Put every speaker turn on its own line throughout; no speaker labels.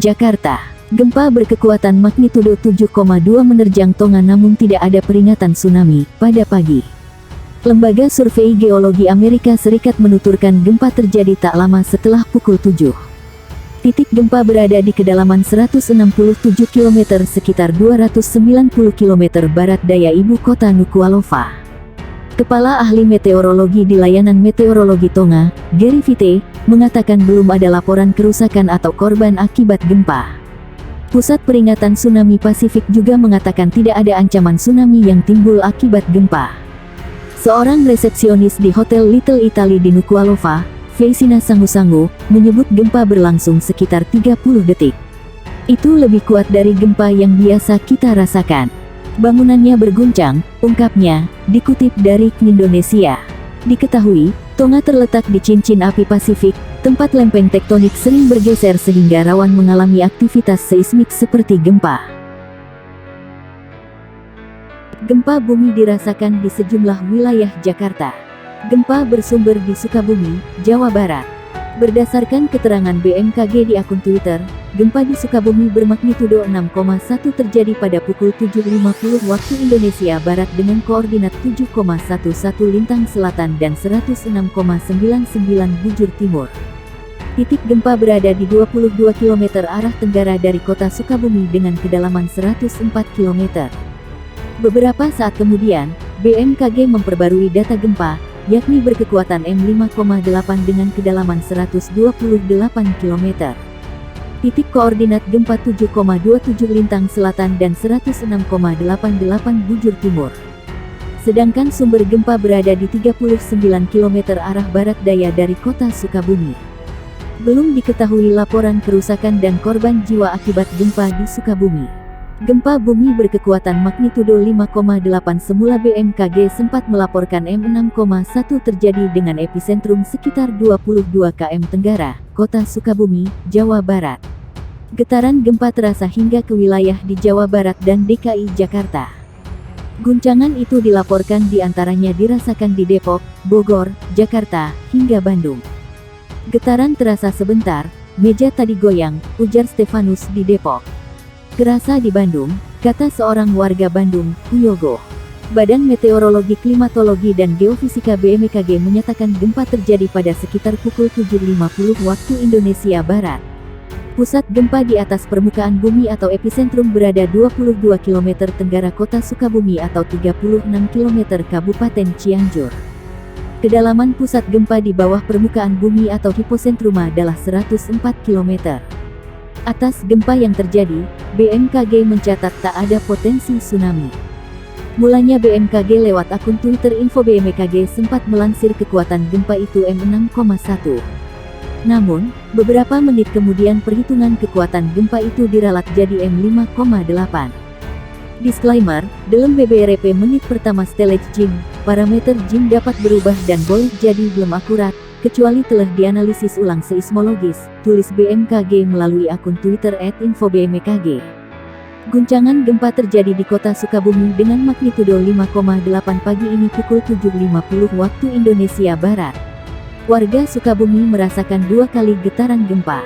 Jakarta. Gempa berkekuatan magnitudo 7,2 menerjang Tonga namun tidak ada peringatan tsunami pada pagi. Lembaga Survei Geologi Amerika Serikat menuturkan gempa terjadi tak lama setelah pukul 7. Titik gempa berada di kedalaman 167 km sekitar 290 km barat daya ibu kota Nuku'alofa. Kepala Ahli Meteorologi di Layanan Meteorologi Tonga, Gary Vite, mengatakan belum ada laporan kerusakan atau korban akibat gempa. Pusat Peringatan Tsunami Pasifik juga mengatakan tidak ada ancaman tsunami yang timbul akibat gempa. Seorang resepsionis di Hotel Little Italy di Nuku'alofa, Feisina Sangu-Sangu, menyebut gempa berlangsung sekitar 30 detik. Itu lebih kuat dari gempa yang biasa kita rasakan. Bangunannya berguncang, ungkapnya, dikutip dari Indonesia. Diketahui, Tonga terletak di cincin api Pasifik, tempat lempeng tektonik sering bergeser sehingga rawan mengalami aktivitas seismik seperti gempa. Gempa bumi dirasakan di sejumlah wilayah Jakarta. Gempa bersumber di Sukabumi, Jawa Barat. Berdasarkan keterangan BMKG di akun Twitter, gempa di Sukabumi bermagnitudo 6,1 terjadi pada pukul 7.50 waktu Indonesia Barat dengan koordinat 7,11 lintang selatan dan 106,99 bujur timur. Titik gempa berada di 22 km arah tenggara dari kota Sukabumi dengan kedalaman 104 km. Beberapa saat kemudian, BMKG memperbarui data gempa, yakni berkekuatan M5,8 dengan kedalaman 128 km. Titik koordinat gempa 7,27 lintang selatan dan 106,88 bujur timur. Sedangkan sumber gempa berada di 39 km arah barat daya dari kota Sukabumi. Belum diketahui laporan kerusakan dan korban jiwa akibat gempa di Sukabumi. Gempa bumi berkekuatan magnitudo 5,8 semula BMKG sempat melaporkan M6,1 terjadi dengan epicentrum sekitar 22 km tenggara, kota Sukabumi, Jawa Barat. Getaran gempa terasa hingga ke wilayah di Jawa Barat dan DKI Jakarta. Guncangan itu dilaporkan diantaranya dirasakan di Depok, Bogor, Jakarta, hingga Bandung. Getaran terasa sebentar, meja tadi goyang, ujar Stefanus di Depok. Kerasa di Bandung, kata seorang warga Bandung, Uyogo. Badan Meteorologi Klimatologi dan Geofisika BMKG menyatakan gempa terjadi pada sekitar pukul 7.50 waktu Indonesia Barat. Pusat gempa di atas permukaan bumi atau epicentrum berada 22 km tenggara kota Sukabumi atau 36 km Kabupaten Cianjur. Kedalaman pusat gempa di bawah permukaan bumi atau hipocentrum adalah 104 km. Atas gempa yang terjadi, BMKG mencatat tak ada potensi tsunami. Mulanya BMKG lewat akun Twitter Info BMKG sempat melansir kekuatan gempa itu M6,1. Namun, beberapa menit kemudian perhitungan kekuatan gempa itu diralat jadi M5,8. Disclaimer, dalam BBRP menit pertama Stellage Jim, parameter Jim dapat berubah dan boleh jadi belum akurat, kecuali telah dianalisis ulang seismologis, tulis BMKG melalui akun Twitter @infobmkg. Guncangan gempa terjadi di kota Sukabumi dengan magnitudo 5,8 pagi ini pukul 7.50 waktu Indonesia Barat. Warga Sukabumi merasakan 2 kali getaran gempa.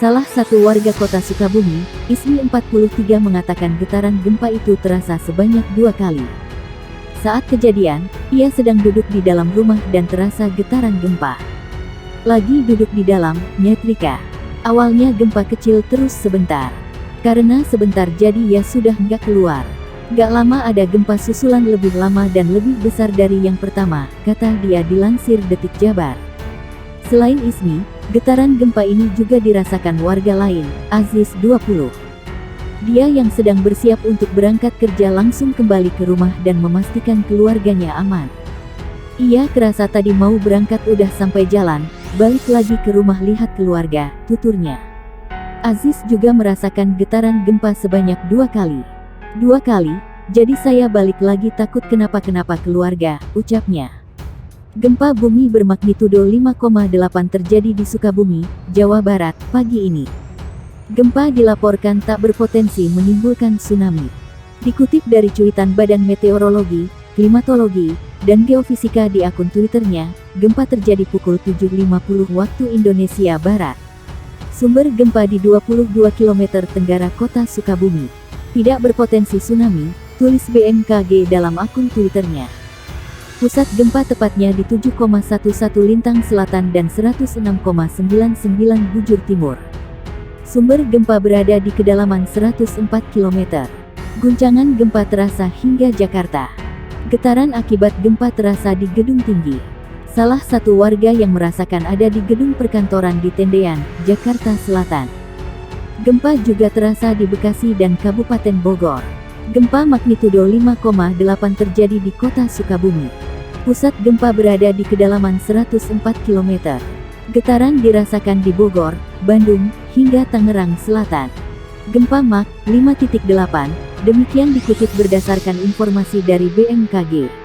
Salah satu warga kota Sukabumi, Ismi 43 mengatakan getaran gempa itu terasa sebanyak 2 kali. Saat kejadian, ia sedang duduk di dalam rumah dan terasa getaran gempa. Lagi duduk di dalam, nyetrika. Awalnya gempa kecil terus sebentar. Karena sebentar jadi ya sudah nggak keluar. Gak lama ada gempa susulan lebih lama dan lebih besar dari yang pertama, kata dia dilansir Detik Jabar. Selain Ismi, getaran gempa ini juga dirasakan warga lain, Aziz 20. Dia yang sedang bersiap untuk berangkat kerja langsung kembali ke rumah dan memastikan keluarganya aman. Ia kerasa tadi mau berangkat udah sampai jalan, balik lagi ke rumah lihat keluarga, tuturnya. Aziz juga merasakan getaran gempa sebanyak 2 kali. 2 kali, jadi saya balik lagi takut kenapa-kenapa keluarga, ucapnya. Gempa bumi bermagnitudo 5,8 terjadi di Sukabumi, Jawa Barat, pagi ini. Gempa dilaporkan tak berpotensi menimbulkan tsunami. Dikutip dari cuitan Badan Meteorologi, Klimatologi, dan Geofisika di akun Twitternya, gempa terjadi pukul 7.50 waktu Indonesia Barat. Sumber gempa di 22 km tenggara kota Sukabumi. Tidak berpotensi tsunami, tulis BMKG dalam akun Twitternya. Pusat gempa tepatnya di 7,11 lintang selatan dan 106,99 bujur timur. Sumber gempa berada di kedalaman 104 km. Guncangan gempa terasa hingga Jakarta. Getaran akibat gempa terasa di gedung tinggi. Salah satu warga yang merasakan ada di gedung perkantoran di Tendean, Jakarta Selatan. Gempa juga terasa di Bekasi dan Kabupaten Bogor. Gempa magnitudo 5,8 terjadi di kota Sukabumi. Pusat gempa berada di kedalaman 104 km. Getaran dirasakan di Bogor, Bandung, hingga Tangerang Selatan. Gempa Mach 5.8, demikian dikutip berdasarkan informasi dari BMKG.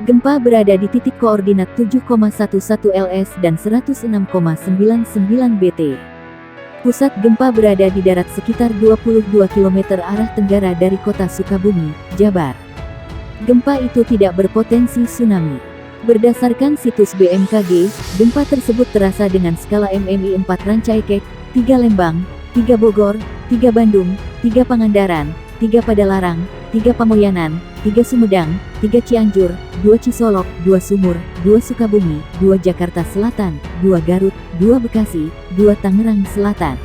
Gempa berada di titik koordinat 7,11 LS dan 106,99 BT. Pusat gempa berada di darat sekitar 22 km arah tenggara dari kota Sukabumi, Jabar. Gempa itu tidak berpotensi tsunami. Berdasarkan situs BMKG, gempa tersebut terasa dengan skala MMI 4 Rancaikek, 3 Lembang, 3 Bogor, 3 Bandung, 3 Pangandaran, 3 Padalarang, 3 Pamoyanan, 3 Sumedang, 3 Cianjur, 2 Cisolok, 2 Sumur, 2 Sukabumi, 2 Jakarta Selatan, 2 Garut, 2 Bekasi, 2 Tangerang Selatan.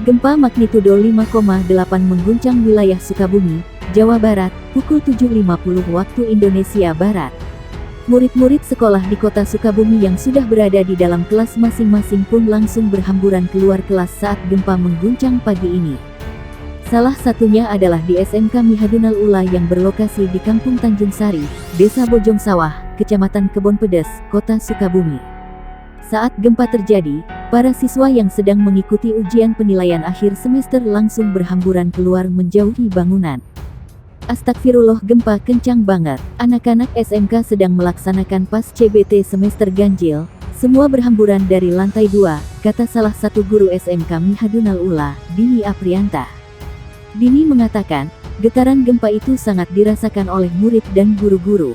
Gempa magnitudo 5,8 mengguncang wilayah Sukabumi, Jawa Barat, pukul 7.50 waktu Indonesia Barat. Murid-murid sekolah di kota Sukabumi yang sudah berada di dalam kelas masing-masing pun langsung berhamburan keluar kelas saat gempa mengguncang pagi ini. Salah satunya adalah di SMK Mihadunal Ula yang berlokasi di Kampung Tanjung Sari, Desa Bojong Sawah, Kecamatan Kebon Pedes, Kota Sukabumi. Saat gempa terjadi, para siswa yang sedang mengikuti ujian penilaian akhir semester langsung berhamburan keluar menjauhi bangunan. Astagfirullah, gempa kencang banget. Anak-anak SMK sedang melaksanakan pas CBT semester ganjil. Semua berhamburan dari lantai 2, kata salah satu guru SMK Mihadunal Ula, Dini Aprianta. Dini mengatakan, getaran gempa itu sangat dirasakan oleh murid dan guru-guru.